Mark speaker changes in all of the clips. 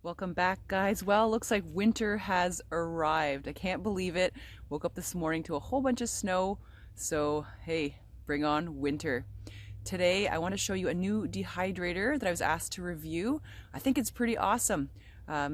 Speaker 1: Welcome back, guys. Well, looks like winter has arrived. I can't believe it. Woke up this morning to a whole bunch of snow. So, hey, bring on winter. Today, I want to show you a new dehydrator that I was asked to review. I think it's pretty awesome.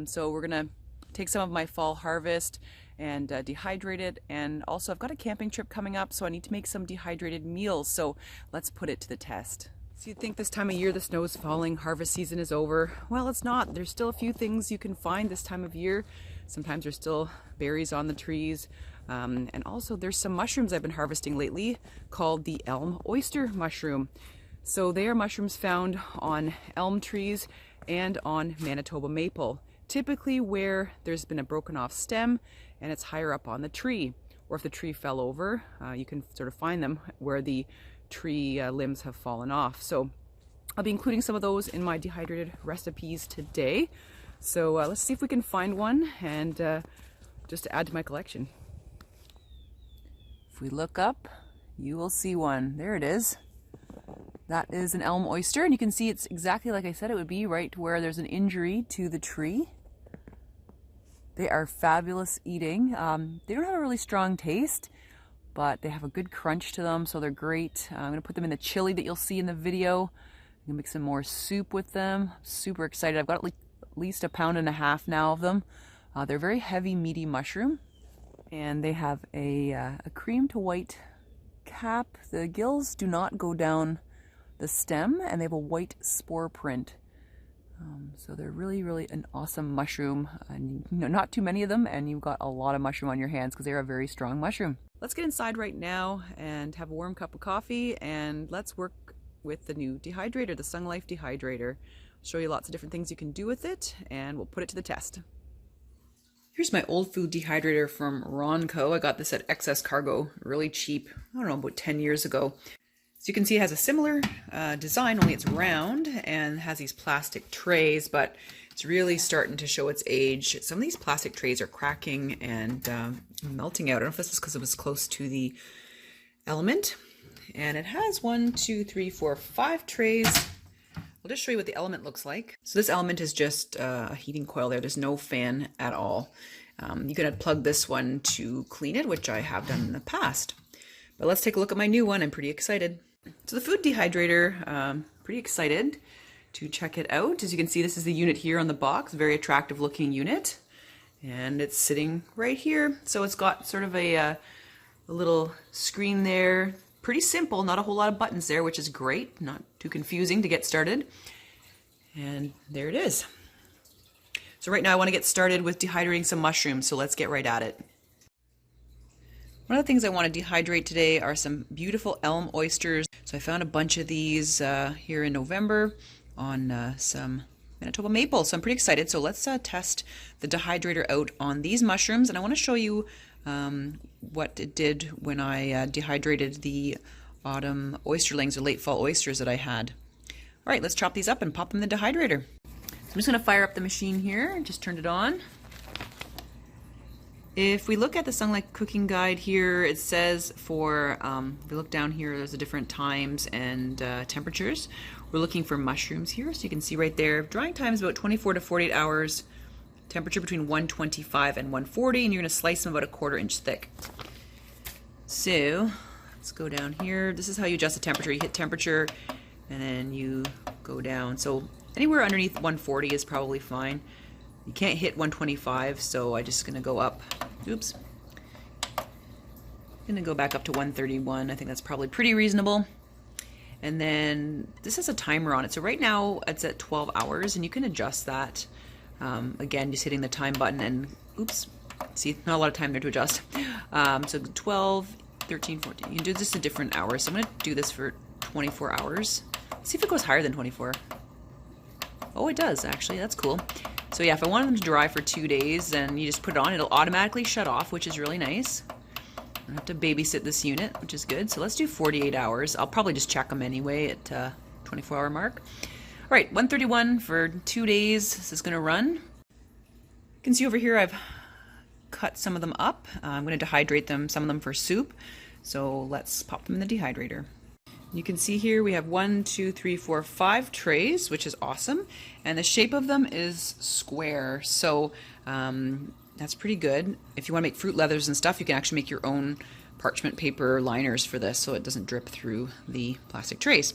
Speaker 1: So we're going to take some of my fall harvest and dehydrate it. And also, I've got a camping trip coming up, so I need to make some dehydrated meals. So let's put it to the test. So you'd think this time of year the snow is falling, harvest season is over. Well, it's not. There's still a few things you can find this time of year. Sometimes there's still berries on the trees. And also there's some mushrooms I've been harvesting lately called the elm oyster mushroom. So they are mushrooms found on elm trees and on Manitoba maple, typically where there's been a broken off stem and it's higher up on the tree. Or if the tree fell over, you can sort of find them where the tree limbs have fallen off. So I'll be including some of those in my dehydrated recipes today. So let's see if we can find one and just to add to my collection. If we look up, you will see one. There it is. That is an elm oyster, and you can see it's exactly like I said it would be, right where there's an injury to the tree. They are fabulous eating. They don't have a really strong taste, but they have a good crunch to them, so they're great. I'm gonna put them in the chili that you'll see in the video. I'm gonna make some more soup with them. I'm super excited. I've got at least 1.5 pounds now of them. They're very heavy, meaty mushroom, and they have a cream to white cap. The gills do not go down the stem, and they have a white spore print. So they're really an awesome mushroom, and not too many of them, and you've got a lot of mushroom on your hands because they're a very strong mushroom. Let's get inside right now and have a warm cup of coffee, and let's work with the new dehydrator, the Sunglife Dehydrator. I'll show you lots of different things you can do with it, and we'll put it to the test. Here's my old food dehydrator from Ronco. I got this at Excess Cargo, really cheap, I don't know, about 10 years ago. So you can see it has a similar design, only it's round and has these plastic trays, but it's really starting to show its age. Some of these plastic trays are cracking and melting out. I don't know if this is because it was close to the element. And it has 1, 2, 3, 4, 5 trays. I'll just show you what the element looks like. So this element is just a heating coil there. There's no fan at all. You can unplug this one to clean it, which I have done in the past. But let's take a look at my new one. I'm pretty excited. So the food dehydrator, pretty excited to check it out. As you can see, this is the unit here on the box, very attractive looking unit. And it's sitting right here. So it's got sort of a little screen there. Pretty simple, not a whole lot of buttons there, which is great. Not too confusing to get started. And there it is. So right now I want to get started with dehydrating some mushrooms, so let's get right at it. One of the things I want to dehydrate today are some beautiful elm oysters. So I found a bunch of these here in November on some Manitoba maple. So I'm pretty excited. So let's test the dehydrator out on these mushrooms. And I want to show you what it did when I dehydrated the autumn oysterlings or late fall oysters that I had. All right, let's chop these up and pop them in the dehydrator. So I'm just going to fire up the machine here and just turn it on. If we look at the Sunglife cooking guide here, it says for, if we look down here, there's the different times and temperatures. We're looking for mushrooms here, so you can see right there, drying time is about 24 to 48 hours, temperature between 125 and 140, and you're gonna slice them about 1/4 inch thick. So, let's go down here. This is how you adjust the temperature. You hit temperature, and then you go down. So anywhere underneath 140 is probably fine. You can't hit 125, so I'm just gonna go up. Oops. Gonna go back up to 131. I think that's probably pretty reasonable. And then this has a timer on it. So right now it's at 12 hours, and you can adjust that. Again, just hitting the time button and oops. See, not a lot of time there to adjust. So 12, 13, 14. You can do this at different hours. So I'm gonna do this for 24 hours. See if it goes higher than 24. Oh, it does actually. That's cool. So yeah, if I wanted them to dry for 2 days, then you just put it on. It'll automatically shut off, which is really nice. I don't have to babysit this unit, which is good. So let's do 48 hours. I'll probably just check them anyway at 24-hour mark. All right, 131 for 2 days. This is going to run. You can see over here I've cut some of them up. I'm going to dehydrate them, some of them for soup. So let's pop them in the dehydrator. You can see here we have 1, 2, 3, 4, 5 trays, which is awesome. And the shape of them is square, so that's pretty good. If you want to make fruit leathers and stuff, you can actually make your own parchment paper liners for this so it doesn't drip through the plastic trays.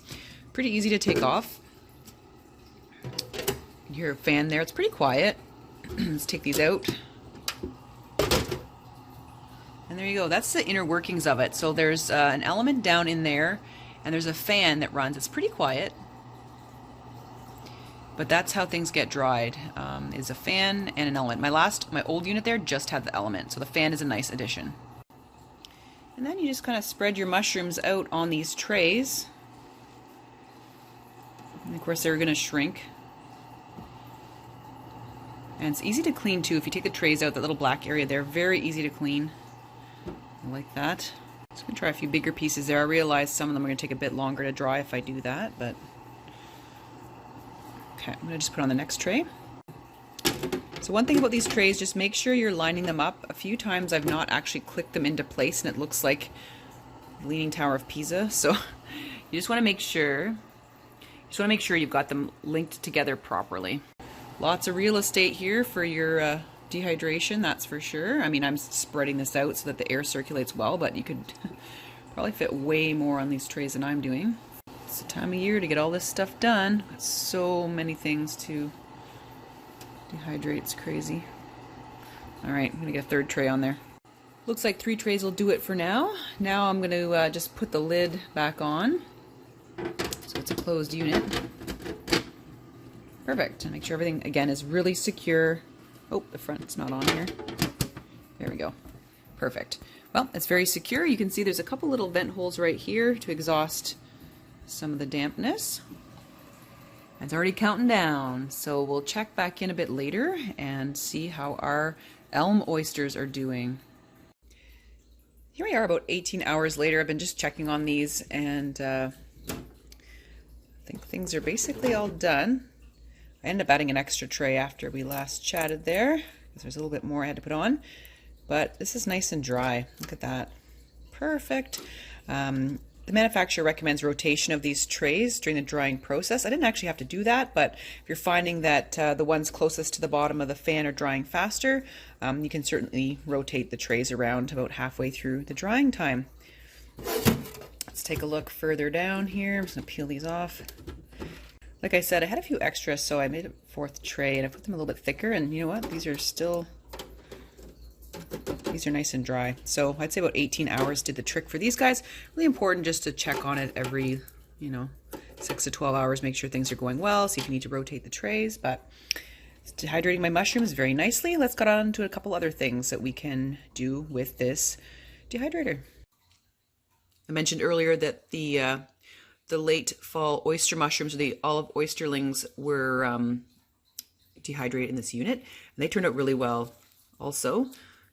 Speaker 1: Pretty easy to take off. You can hear a fan there. It's pretty quiet. Let's take these out. And there you go. That's the inner workings of it. So there's an element down in there, and there's a fan that runs. It's pretty quiet, but that's how things get dried, is a fan and an element. My old unit there just had the element, so the fan is a nice addition. And then you just kind of spread your mushrooms out on these trays. And of course they're going to shrink. And it's easy to clean too. If you take the trays out, that little black area there, very easy to clean. Like that. Just gonna try a few bigger pieces there. I realize some of them are gonna take a bit longer to dry if I do that, but okay, I'm gonna just put on the next tray. So one thing about these trays, just make sure you're lining them up. A few times I've not actually clicked them into place and it looks like Leaning Tower of Pisa. So you just want to make sure you've got them linked together properly. Lots of real estate here for your dehydration, that's for sure. I mean, I'm spreading this out so that the air circulates well, but you could probably fit way more on these trays than I'm doing. It's the time of year to get all this stuff done. Got so many things to dehydrate, it's crazy. Alright, I'm gonna get a third tray on there. Looks like 3 trays will do it for now. Now I'm gonna just put the lid back on, so it's a closed unit. Perfect, and make sure everything again is really secure. Oh, the front's not on here. There we go. Perfect. Well, it's very secure. You can see there's a couple little vent holes right here to exhaust some of the dampness. It's already counting down, so we'll check back in a bit later and see how our elm oysters are doing. Here we are about 18 hours later. I've been just checking on these, and I think things are basically all done. I ended up adding an extra tray after we last chatted there, because there's a little bit more I had to put on. But this is nice and dry. Look at that. Perfect. The manufacturer recommends rotation of these trays during the drying process. I didn't actually have to do that, but if you're finding that the ones closest to the bottom of the fan are drying faster, you can certainly rotate the trays around about halfway through the drying time. Let's take a look further down here. I'm just going to peel these off. Like I said, I had a few extras, so I made a 4th tray, and I put them a little bit thicker, and you know what? These are nice and dry. So I'd say about 18 hours did the trick for these guys. Really important just to check on it every, 6 to 12 hours, make sure things are going well, see if you need to rotate the trays, but it's dehydrating my mushrooms very nicely. Let's get on to a couple other things that we can do with this dehydrator. I mentioned earlier that the late fall oyster mushrooms, or the olive oysterlings, were dehydrated in this unit, and they turned out really well also.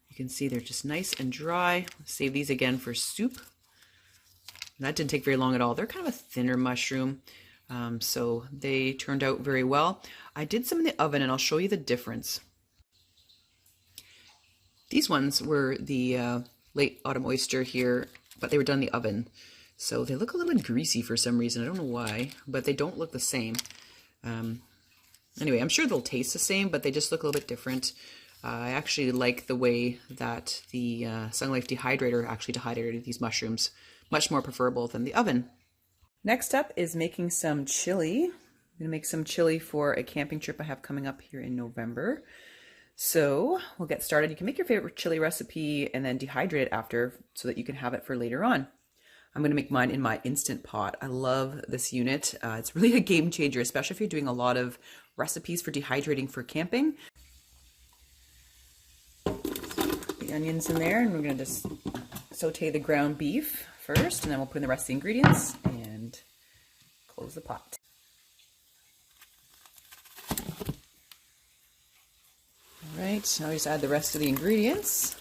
Speaker 1: You can see they're just nice and dry. Save these again for soup. And that didn't take very long at all. They're kind of a thinner mushroom, so they turned out very well. I did some in the oven, and I'll show you the difference. These ones were the late autumn oyster here, but they were done in the oven. So they look a little bit greasy for some reason. I don't know why, but they don't look the same. Anyway, I'm sure they'll taste the same, but they just look a little bit different. I actually like the way that the Sunglife Dehydrator actually dehydrated these mushrooms. Much more preferable than the oven. Next up is making some chili. I'm going to make some chili for a camping trip I have coming up here in November. So we'll get started. You can make your favorite chili recipe and then dehydrate it after so that you can have it for later on. I'm going to make mine in my Instant Pot. I love this unit. It's really a game changer, especially if you're doing a lot of recipes for dehydrating for camping. The onions in there, and we're going to just saute the ground beef first, and then we'll put in the rest of the ingredients and close the pot. All right, now we just add the rest of the ingredients.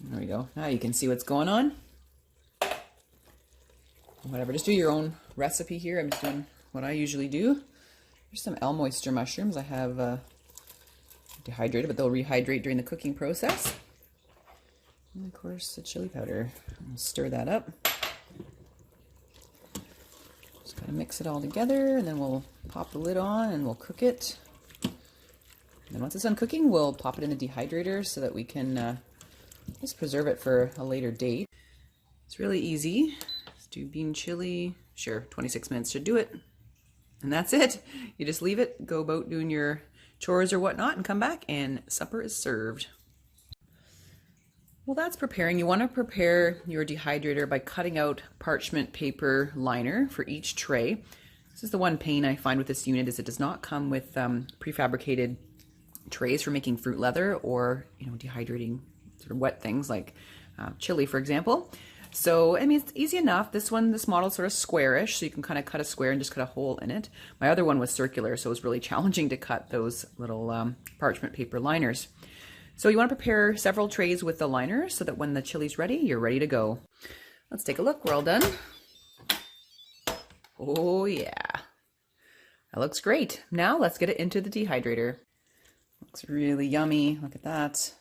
Speaker 1: There we go. Now you can see what's going on. Whatever, just do your own recipe here. I'm just doing what I usually do. Here's some elm oyster mushrooms. I have dehydrated, but they'll rehydrate during the cooking process. And of course the chili powder. I'll stir that up. Just kind of mix it all together, and then we'll pop the lid on and we'll cook it. And then once it's done cooking, we'll pop it in the dehydrator so that we can just preserve it for a later date. It's really easy. Let's do bean chili. Sure, 26 minutes should do it. And that's it. You just leave it, go about doing your chores or whatnot, and come back and supper is served. Well, that's preparing. You want to prepare your dehydrator by cutting out parchment paper liner for each tray. This is the one pain I find with this unit, is it does not come with prefabricated trays for making fruit leather or, dehydrating sort of wet things like chili, for example. So, I mean, it's easy enough. This model is sort of squarish, so you can kind of cut a square and just cut a hole in it. My other one was circular, so it was really challenging to cut those little parchment paper liners. So you want to prepare several trays with the liners so that when the chili's ready, you're ready to go. Let's take a look. We're all done. Oh yeah, that looks great. Now let's get it into the dehydrator. Looks really yummy. Look at that.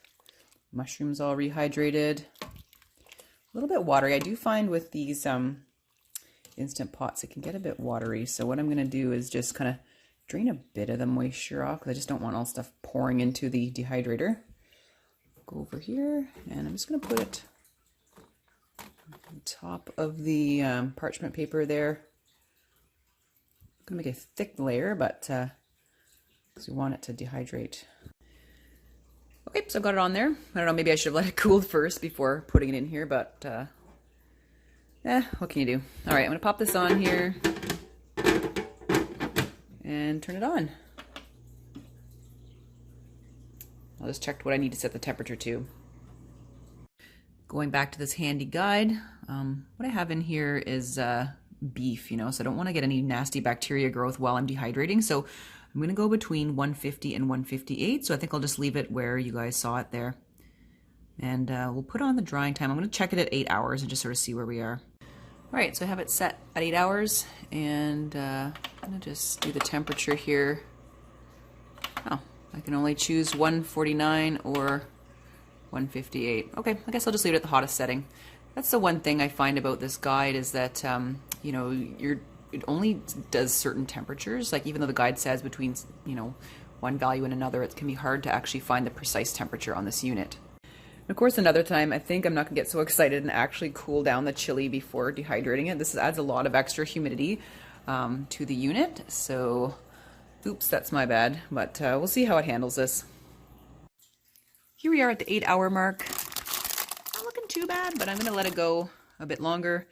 Speaker 1: Mushrooms all rehydrated. A little bit watery. I do find with these Instant Pots, it can get a bit watery. So what I'm going to do is just kind of drain a bit of the moisture off, because I just don't want all stuff pouring into the dehydrator. Go over here, and I'm just going to put it on top of the parchment paper there. I'm going to make a thick layer, but because we want it to dehydrate. Okay, so I've got it on there. I don't know, maybe I should have let it cool first before putting it in here, but what can you do? All right, I'm going to pop this on here and turn it on. I'll just check what I need to set the temperature to. Going back to this handy guide, what I have in here is beef, so I don't want to get any nasty bacteria growth while I'm dehydrating. So I'm going to go between 150 and 158. So I think I'll just leave it where you guys saw it there. And we'll put on the drying time. I'm going to check it at 8 hours and just sort of see where we are. All right, so I have it set at 8 hours, and I'm going to just do the temperature here. Oh, I can only choose 149 or 158. Okay, I guess I'll just leave it at the hottest setting. That's the one thing I find about this guide, is that it only does certain temperatures. Like, even though the guide says between one value and another, it can be hard to actually find the precise temperature on this unit. And of course, another time, I think I'm not gonna get so excited and actually cool down the chili before dehydrating it. This adds a lot of extra humidity to the unit. So, oops, that's my bad. But we'll see how it handles this. Here we are at the 8 hour mark. Not looking too bad, but I'm gonna let it go a bit longer,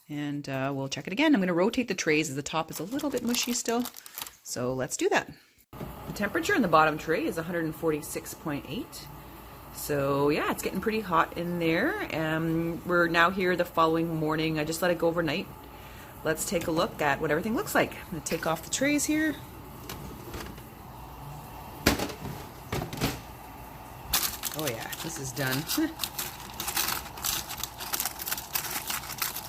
Speaker 1: and we'll check it again. I'm gonna rotate the trays as the top is a little bit mushy still. So let's do that. The temperature in the bottom tray is 146.8. So yeah, it's getting pretty hot in there. We're now here the following morning. I just let it go overnight. Let's take a look at what everything looks like. I'm gonna take off the trays here. Oh yeah, this is done.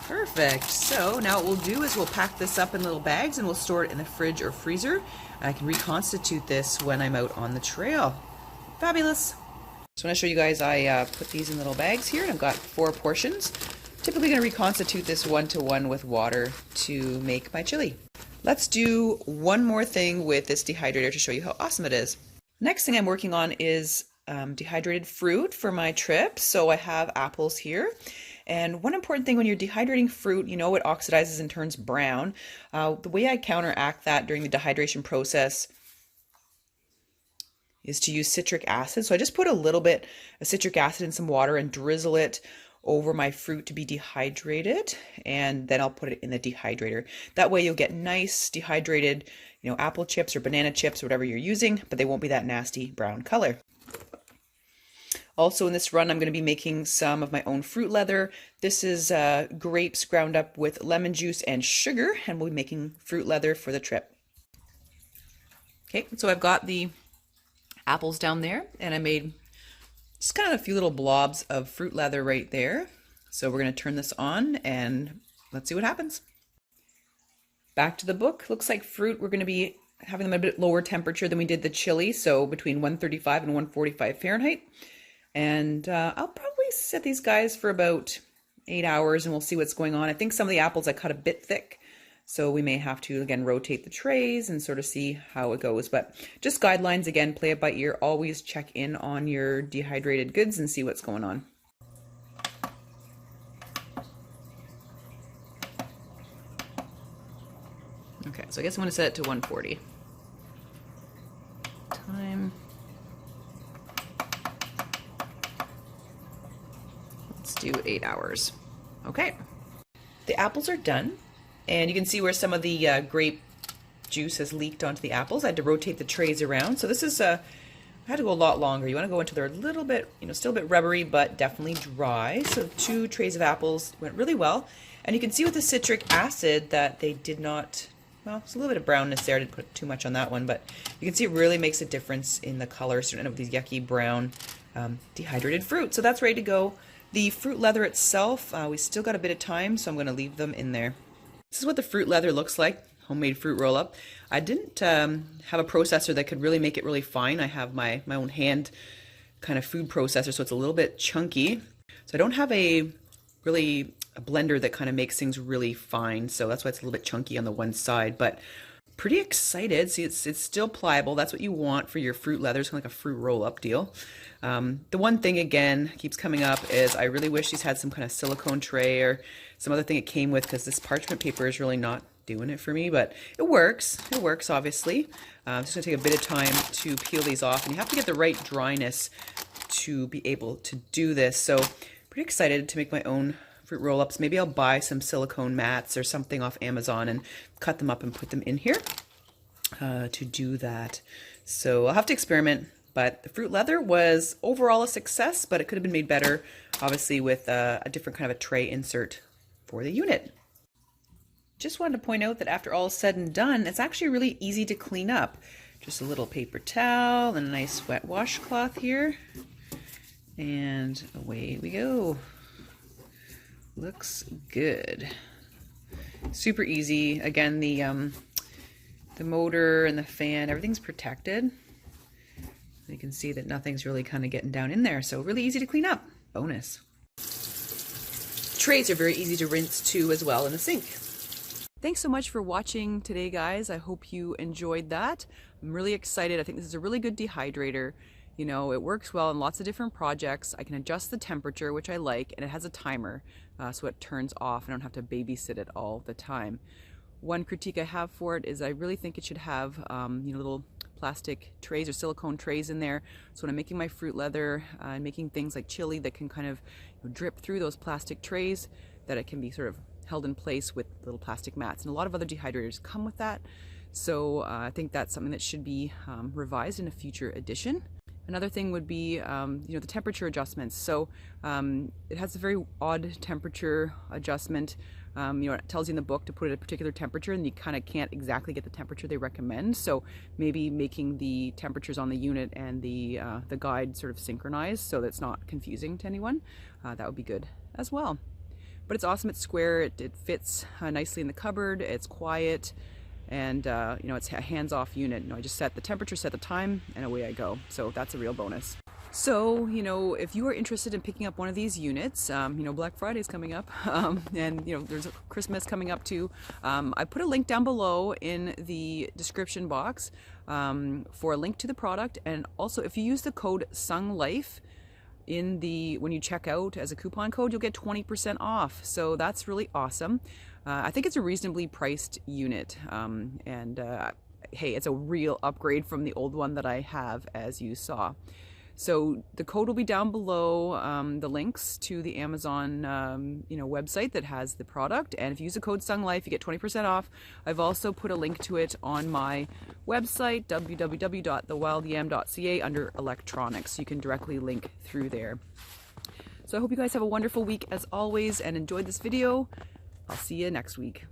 Speaker 1: Perfect. So now what we'll do is we'll pack this up in little bags and we'll store it in the fridge or freezer. I can reconstitute this when I'm out on the trail. Fabulous. So I want to show you guys, I put these in little bags here, and I've got 4 portions. Typically going to reconstitute this 1-to-1 with water to make my chili. Let's do one more thing with this dehydrator to show you how awesome it is. Next thing I'm working on is dehydrated fruit for my trip. So I have apples here. And one important thing when you're dehydrating fruit, it oxidizes and turns brown. The way I counteract that during the dehydration process is to use citric acid. So I just put a little bit of citric acid in some water and drizzle it over my fruit to be dehydrated, and then I'll put it in the dehydrator. That way you'll get nice dehydrated, apple chips or banana chips or whatever you're using, but they won't be that nasty brown color. Also in this run, I'm going to be making some of my own fruit leather. This is grapes ground up with lemon juice and sugar, and we'll be making fruit leather for the trip. Okay, so I've got the apples down there, and I made just kind of a few little blobs of fruit leather right there. So we're going to turn this on and let's see what happens. Back to the book. Looks like fruit, we're going to be having them a bit lower temperature than we did the chili, so between 135 and 145 Fahrenheit. And I'll probably set these guys for about 8 hours and we'll see what's going on. I think some of the apples I cut a bit thick, so we may have to, again, rotate the trays and sort of see how it goes. But just guidelines, again, play it by ear. Always check in on your dehydrated goods and see what's going on. Okay, so I guess I'm going to set it to 140. Time. Let's do 8 hours. Okay. The apples are done, and you can see where some of the grape juice has leaked onto the apples. I had to rotate the trays around. So this is I had to go a lot longer. You want to go until they're a little bit, still a bit rubbery, but definitely dry. So 2 trays of apples went really well. And you can see with the citric acid that they did not, well, there's a little bit of brownness there. I didn't put too much on that one, but you can see it really makes a difference in the color. So you don't end up with these yucky brown dehydrated fruit. So that's ready to go. The fruit leather itself, we still got a bit of time, so I'm going to leave them in there. This is what the fruit leather looks like, homemade fruit roll-up. I didn't have a processor that could really make it really fine. I have my own hand kind of food processor, so it's a little bit chunky. So I don't have a blender that kind of makes things really fine, so that's why it's a little bit chunky on the one side, but pretty excited. See, it's still pliable. That's what you want for your fruit leather. It's kind of like a fruit roll-up deal. The one thing, again, keeps coming up is I really wish these had some kind of silicone tray or some other thing it came with, because this parchment paper is really not doing it for me, but it works. It works, obviously. I'm just going to take a bit of time to peel these off, and you have to get the right dryness to be able to do this. So pretty excited to make my own fruit roll-ups. Maybe I'll buy some silicone mats or something off Amazon and cut them up and put them in here to do that. So I'll have to experiment, but the fruit leather was overall a success, but it could have been made better, obviously, with a different kind of a tray insert for the unit. Just wanted to point out that after all is said and done, it's actually really easy to clean up. Just a little paper towel and a nice wet washcloth here, and away we go. Looks good. Super easy. Again, the motor and the fan, everything's protected. You can see that nothing's really kind of getting down in there, so really easy to clean up. Bonus. Trays are very easy to rinse too as well in the sink. Thanks so much for watching today, guys. I hope you enjoyed that. I'm really excited. I think this is a really good dehydrator. It works well in lots of different projects. I can adjust the temperature, which I like, and it has a timer, so it turns off. I don't have to babysit it all the time. One critique I have for it is I really think it should have little plastic trays or silicone trays in there. So when I'm making my fruit leather and making things like chili that can kind of drip through those plastic trays, that it can be sort of held in place with little plastic mats. And a lot of other dehydrators come with that. So I think that's something that should be revised in a future edition. Another thing would be, the temperature adjustments. So it has a very odd temperature adjustment. It tells you in the book to put it at a particular temperature, and you kind of can't exactly get the temperature they recommend. So maybe making the temperatures on the unit and the guide sort of synchronized so that it's not confusing to anyone. That would be good as well. But it's awesome. It's square. It fits nicely in the cupboard. It's quiet. And it's a hands-off unit. I just set the temperature, set the time, and away I go. So that's a real bonus. So, if you are interested in picking up one of these units, Black Friday is coming up, and there's Christmas coming up too. I put a link down below in the description box for a link to the product, and also if you use the code Sunglife when you check out as a coupon code, you'll get 20% off. So that's really awesome. I think it's a reasonably priced unit, hey, it's a real upgrade from the old one that I have, as you saw. So the code will be down below, the links to the Amazon website that has the product, and if you use the code Sunglife, you get 20% off. I've also put a link to it on my website, www.TheWildYam.ca, under electronics. You can directly link through there. So I hope you guys have a wonderful week as always and enjoyed this video. I'll see you next week.